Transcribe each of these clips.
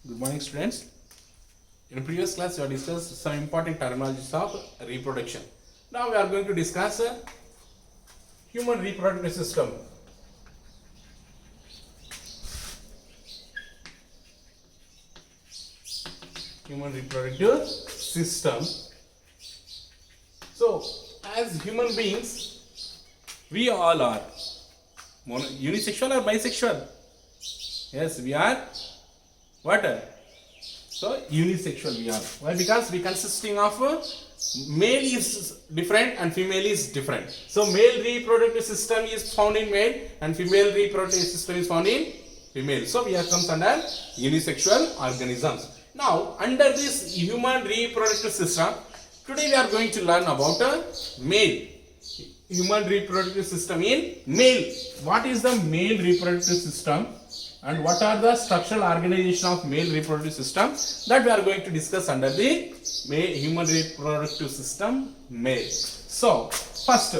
Good morning, students. In previous class, we have discussed some important terminologies of reproduction. Now we are going to discuss human reproductive system. Human reproductive system. So, as human beings, we all are unisexual or bisexual? Yes, we are. What? So unisexual we are. Why? Because we consisting of male is different and female is different. So male reproductive system is found in male and female reproductive system is found in female. So we are comes under unisexual organisms. Now under this human reproductive system, today we are going to learn about male human reproductive system in male. What is the male reproductive system? And what are the structural organization of male reproductive system, that we are going to discuss under the human reproductive system male. So first,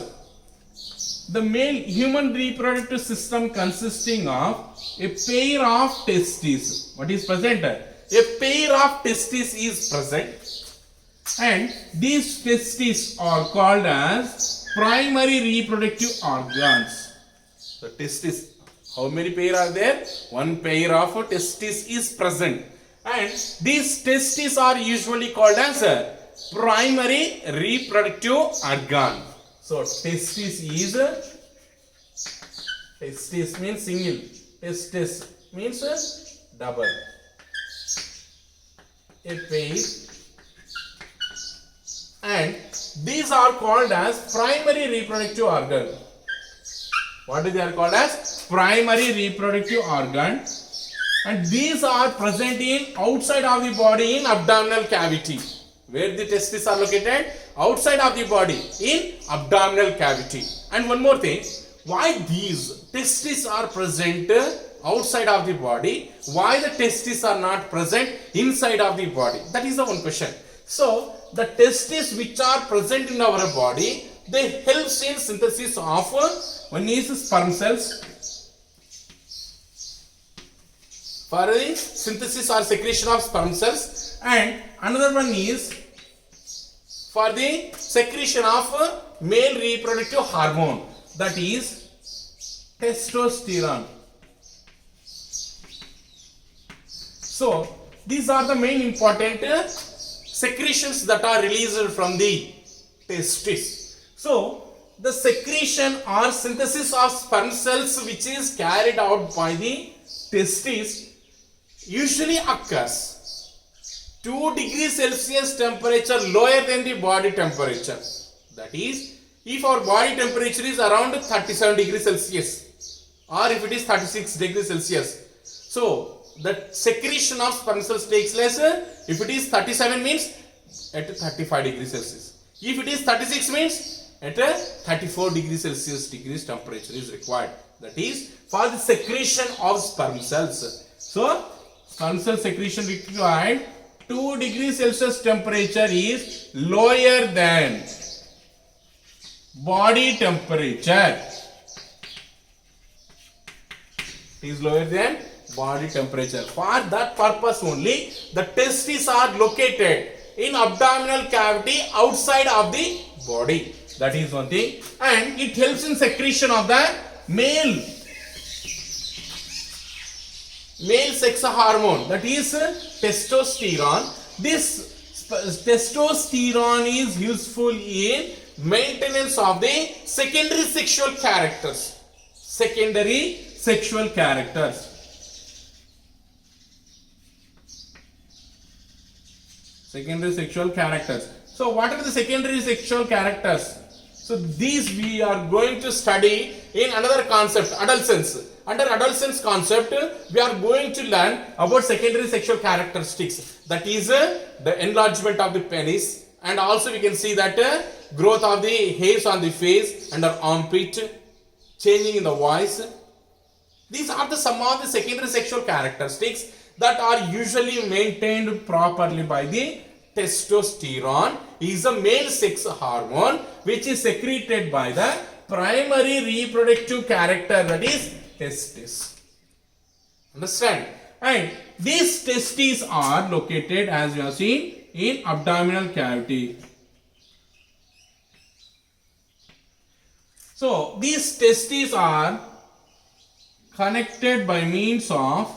the male human reproductive system consisting of a pair of testes. What is present? A pair of testes is present, and these testes are called as primary reproductive organs. The testes, how many pair are there? One pair of testes is present, and these testes are usually called as a primary reproductive organ. So testis means single, testis means double, a pair, and these are called as primary reproductive organ. What they are called as? Primary reproductive organ, and these are present in outside of the body in abdominal cavity. Where the testes are located? Outside of the body in abdominal cavity. And one more thing, why these testes are present outside of the body? Why the testes are not present inside of the body? That is the one question. So the testes which are present in our body, they help in synthesis of one is sperm cells for the synthesis or secretion of sperm cells, and another one is for the secretion of male reproductive hormone, that is testosterone. So these are the main important secretions that are released from the testes. So the secretion or synthesis of sperm cells which is carried out by the testes usually occurs 2 degrees Celsius temperature lower than the body temperature. That is, if our body temperature is around 37 degrees Celsius or if it is 36 degrees Celsius, so the secretion of sperm cells takes place. If it is 37 means at 35 degrees Celsius. If it is 36 means at 34 degrees Celsius temperature is required. That is for the secretion of sperm cells. So sperm cell secretion required 2 degrees Celsius temperature is lower than body temperature. Is lower than body temperature. For that purpose only, the testes are located in abdominal cavity outside of the body. That is one thing, and it helps in secretion of the male sex hormone, that is testosterone. This testosterone is useful in maintenance of the secondary sexual characters. Secondary sexual characters. Secondary sexual characters. So what are the secondary sexual characters? So these we are going to study in another concept, adolescence. Under adolescence concept, we are going to learn about secondary sexual characteristics. That is the enlargement of the penis, and also we can see that growth of the hairs on the face and our armpit, changing in the voice. These are some of the secondary sexual characteristics that are usually maintained properly by the testosterone. Is a male sex hormone which is secreted by the primary reproductive character, that is testis. Understand? And these testes are located, as you have seen, in abdominal cavity. So these testes are connected by means of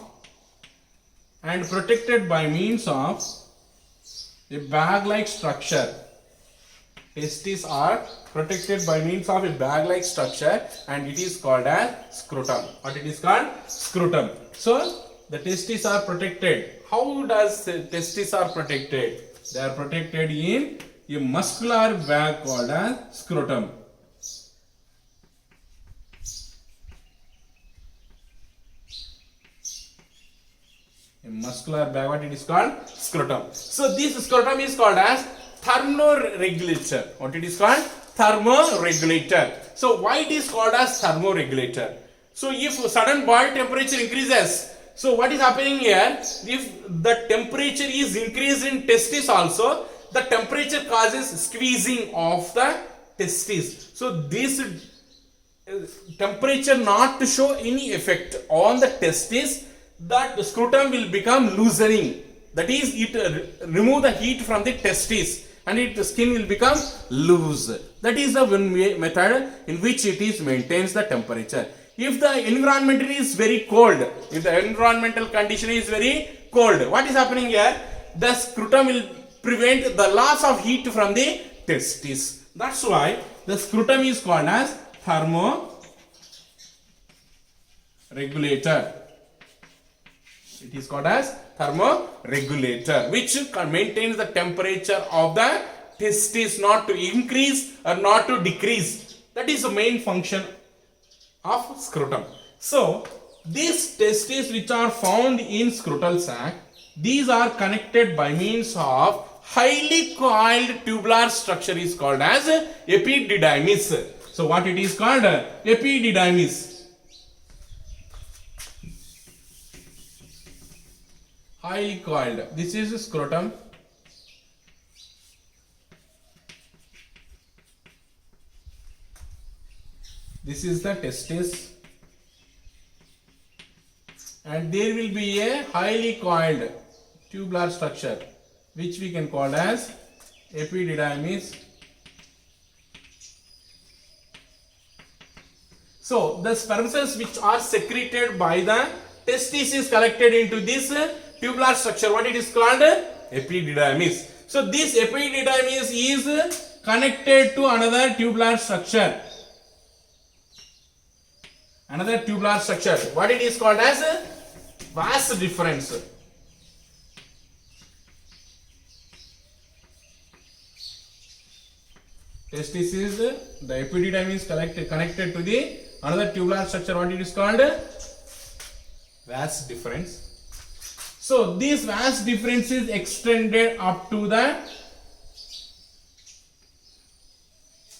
and protected by means of a bag-like structure. Testes are protected by means of a bag-like structure, and it is called as scrotum. What it is called? Scrotum. So the testes are protected. How does the testes are protected? They are protected in a muscular bag called as scrotum. A muscular bag, what it is called? Scrotum. So this scrotum is called as thermoregulator. What it is called? Thermoregulator. So why it is called as thermoregulator? So if sudden body temperature increases, so what is happening here? If the temperature is increased in testes also, the temperature causes squeezing of the testes. So this temperature not to show any effect on the testes, that the scrotum will become loosening. That is, it remove the heat from the testes and the skin will become loose. That is the one method in which it is maintains the temperature. If the environment is very cold, if the environmental condition is very cold, what is happening here? The scrotum will prevent the loss of heat from the testes. That's why the scrotum is called as thermoregulator. It is called as thermoregulator, which maintains the temperature of the testes not to increase or not to decrease. That is the main function of scrotum. So these testes which are found in scrotal sac, these are connected by means of highly coiled tubular structure is called as epididymis. So what it is called? Epididymis. Highly coiled. This is scrotum. This is the testis. And there will be a highly coiled tubular structure which we can call as epididymis. So the sperm cells which are secreted by the testis is collected into this tubular structure. What it is called? Epididymis. So this epididymis is connected to another tubular structure. Another tubular structure. What it is called as? Vas deferens. Testis is the epididymis connected to the another tubular structure. What it is called? Vas deferens. So this vas deferens is extended up to the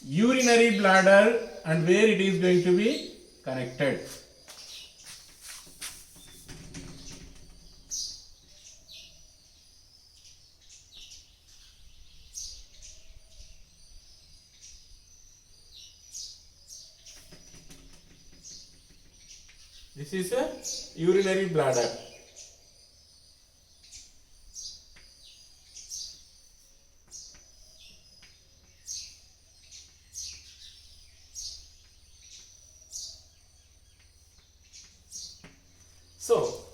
urinary bladder, and where it is going to be connected. This is a urinary bladder. So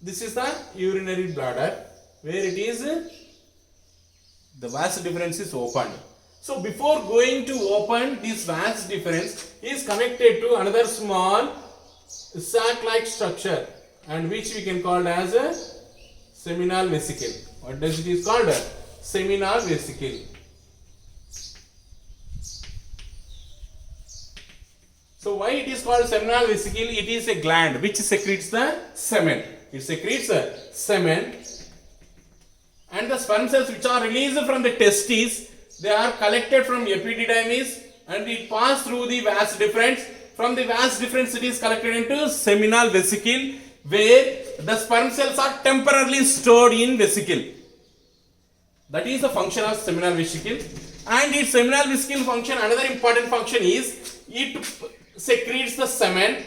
this is the urinary bladder where it is the vas deferens is opened. So before going to open, this vas deferens is connected to another small sac-like structure, and which we can call as a seminal vesicle. What does it is called? Seminal vesicle. So why it is called seminal vesicle? It is a gland which secretes the semen. It secretes semen, and the sperm cells which are released from the testes, they are collected from epididymis and it pass through the vas deferens. From the vas deferens it is collected into seminal vesicle, where the sperm cells are temporarily stored in vesicle. That is the function of seminal vesicle. And its seminal vesicle function, another important function is it secretes the semen,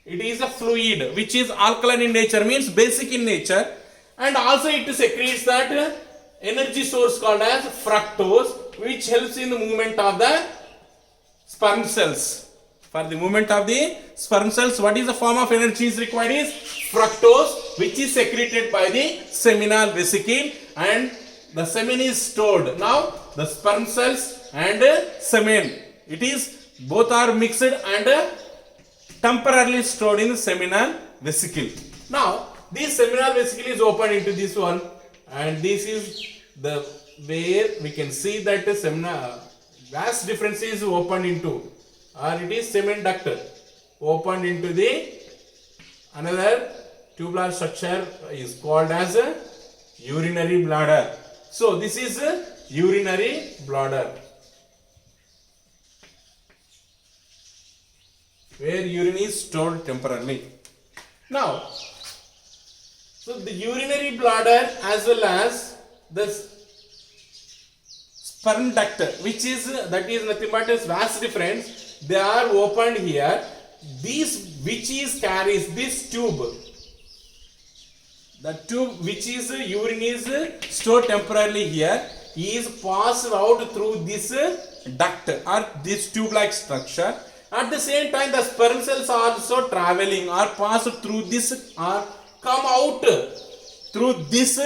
It is a fluid which is alkaline in nature, means basic in nature, and also it secretes that energy source called as fructose, which helps in the movement of the sperm cells. For the movement of the sperm cells, what is the form of energy is required is fructose, which is secreted by the seminal vesicle, and the semen is stored. Now the sperm cells and semen, it is both are mixed and temporarily stored in the seminal vesicle. Now this seminal vesicle is opened into this one, and this is the where we can see that the seminal vas difference is opened into, or it is semen duct opened into the another tubular structure is called as a urinary bladder. So this is a urinary bladder, where urine is stored temporarily. Now, so the urinary bladder as well as the sperm duct, which is that is nothing but a vas difference, they are opened here. This which is carries this tube, the tube which is urine is stored temporarily here, is passed out through this duct or this tube like structure. At the same time, the sperm cells are also traveling or pass through this or come out through this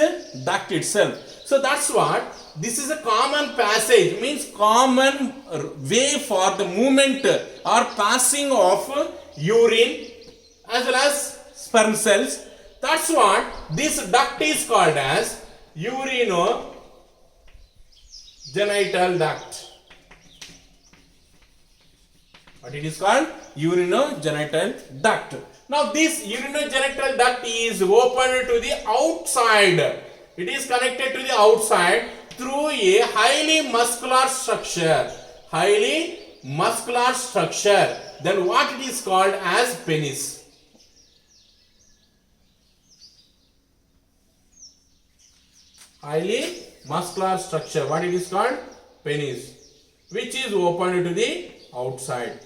duct itself. So that's what this is a common passage, means common way for the movement or passing of urine as well as sperm cells. That's what this duct is called as urinogenital duct. What it is called? Urinogenital duct. Now this urinogenital duct is open to the outside. It is connected to the outside through a highly muscular structure. Highly muscular structure. Then what it is called as penis. Highly muscular structure. What it is called? Penis. Which is open to the outside.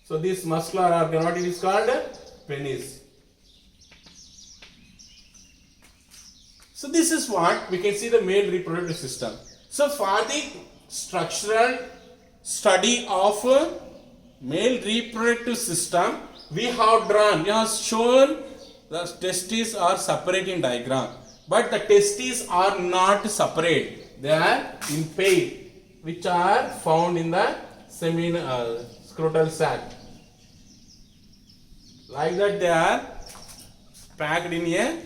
So this muscular organ, what it is called? Penis. So this is what we can see the male reproductive system. So for the structural study of male reproductive system, we have shown the testes are separate in diagram, but the testes are not separate. They are in pair, which are found in the scrotal sac. Like that, they are packed in a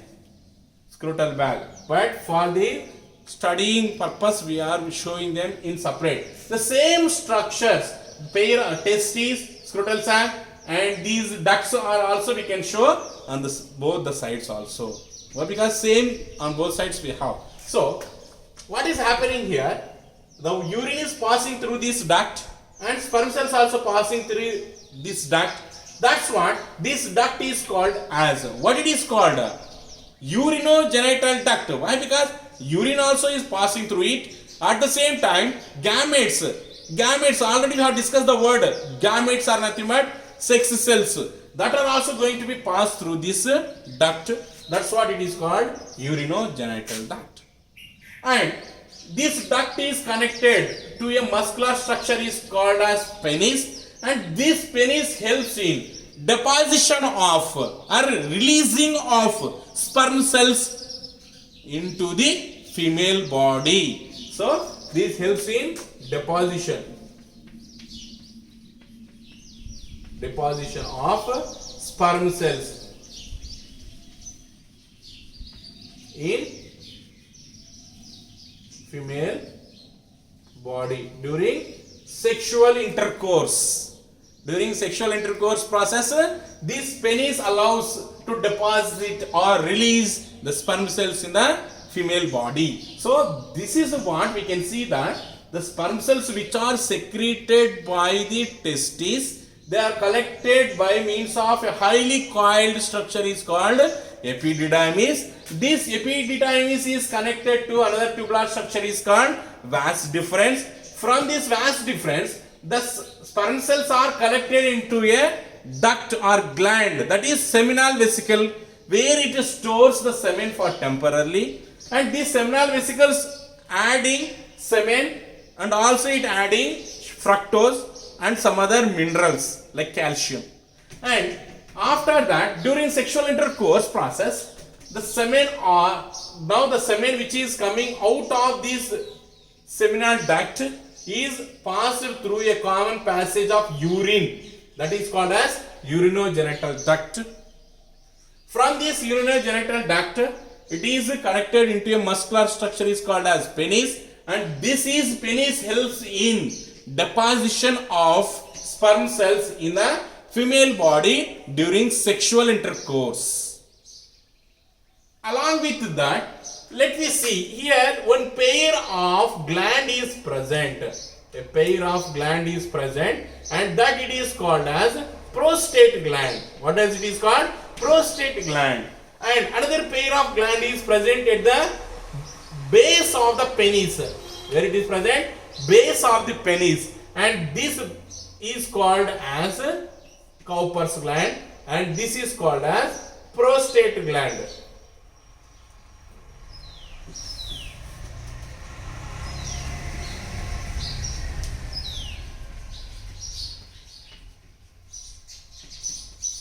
scrotal bag. But for the studying purpose, we are showing them in separate. The same structures, pair testes, scrotal sac, and these ducts are also we can show on both the sides also. Well, because same on both sides we have. So, what is happening here? The urine is passing through this duct, and sperm cells also passing through this duct. That's what this duct is called as. What it is called? Urinogenital duct. Why? Because urine also is passing through it. At the same time, gametes. Gametes, already we have discussed the word. Gametes are nothing but sex cells that are also going to be passed through this duct. That's what it is called, urinogenital duct. And this duct is connected to a muscular structure is called as penis, and this penis helps in deposition of or releasing of sperm cells into the female body. So this helps in deposition of sperm cells in female body during sexual intercourse. During sexual intercourse process, this penis allows to deposit or release the sperm cells in the female body. So this is what we can see, that the sperm cells which are secreted by the testes, they are collected by means of a highly coiled structure is called epididymis. This epididymis is connected to another tubular structure is called vas deferens. from this vas deferens, the sperm cells are collected into a duct or gland, that is seminal vesicle, where it stores the semen for temporarily, and these seminal vesicles adding semen and also it adding fructose and some other minerals like calcium. And after that, during sexual intercourse process, the semen which is coming out of this seminal duct is passed through a common passage of urine, that is called as urinogenital duct. From this urinogenital duct, it is connected into a muscular structure is called as penis, and penis helps in deposition of sperm cells in the female body during sexual intercourse. Along with that, let me see here, one pair of gland is present. A pair of gland is present, and that it is called as prostate gland. What does it is called? Prostate gland. And another pair of gland is present at the base of the penis. Where it is present? Base of the penis. And this is called as Cowper's gland, and this is called as prostate gland.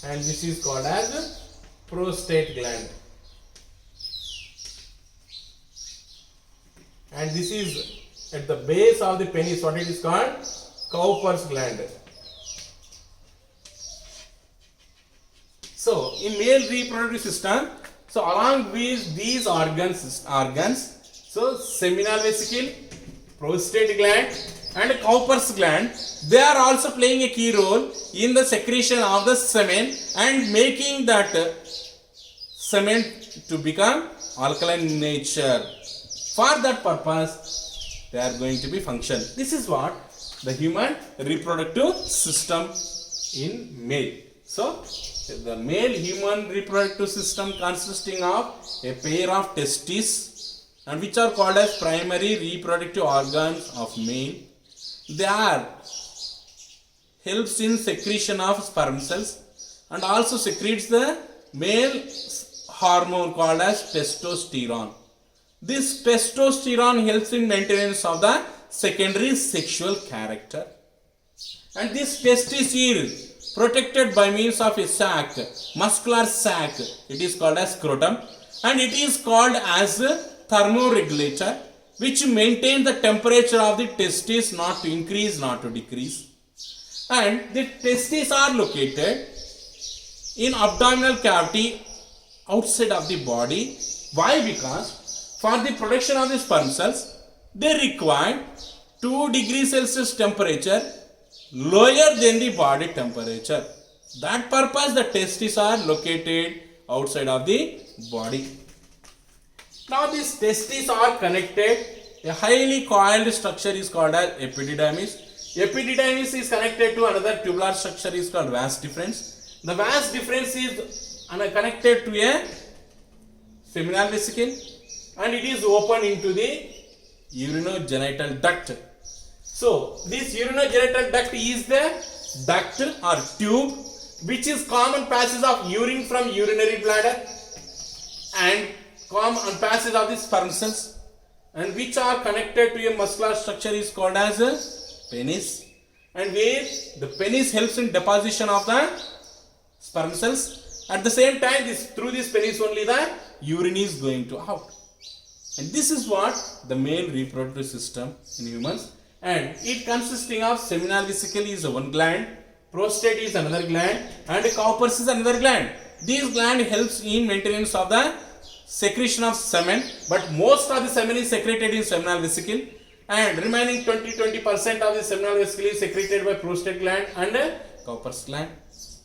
And this is called as prostate gland. And this is at the base of the penis. What it is called? Cowper's gland. So, in male reproductive system, so along with these organs, so seminal vesicle, prostate gland, and Cowper's gland, they are also playing a key role in the secretion of the semen and making that semen to become alkaline in nature. For that purpose, they are going to be function. This is what the human reproductive system in male. So, the male human reproductive system consisting of a pair of testes, and which are called as primary reproductive organs of male. They are helps in secretion of sperm cells and also secretes the male hormone called as testosterone. This testosterone helps in maintenance of the secondary sexual character. And this testis is protected by means of a sac, muscular sac. It is called as scrotum, and it is called as thermoregulator, which maintains the temperature of the testis not to increase, not to decrease. And the testes are located in abdominal cavity outside of the body. Why? Because for the production of the sperm cells, they require 2 degrees Celsius temperature lower than the body temperature. That purpose the testes are located outside of the body. Now these testes are connected. A highly coiled structure is called as epididymis. Epididymis is connected to another tubular structure is called vas deferens. The vas deferens is connected to a seminal vesicle, and it is open into the urinogenital duct. So this urinogenital duct is the duct or tube which is common passage of urine from urinary bladder and common passage of the sperm cells, and which are connected to a muscular structure is called as a penis, and where the penis helps in deposition of the sperm cells. At the same time, through this penis only the urine is going to out. And this is what the male reproductive system in humans, and it consisting of seminal vesicle is one gland, prostate is another gland, and Cowper's is another gland. This gland helps in maintenance of the secretion of semen, but most of the semen is secreted in seminal vesicle, and remaining 20% of the seminal vesicle is secreted by prostate gland and Cowper's gland,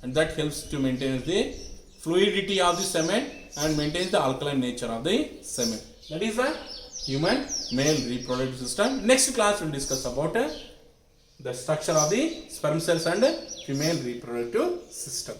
and that helps to maintain the fluidity of the semen and maintains the alkaline nature of the semen. That is the human male reproductive system. Next class we will discuss about the structure of the sperm cells and female reproductive system.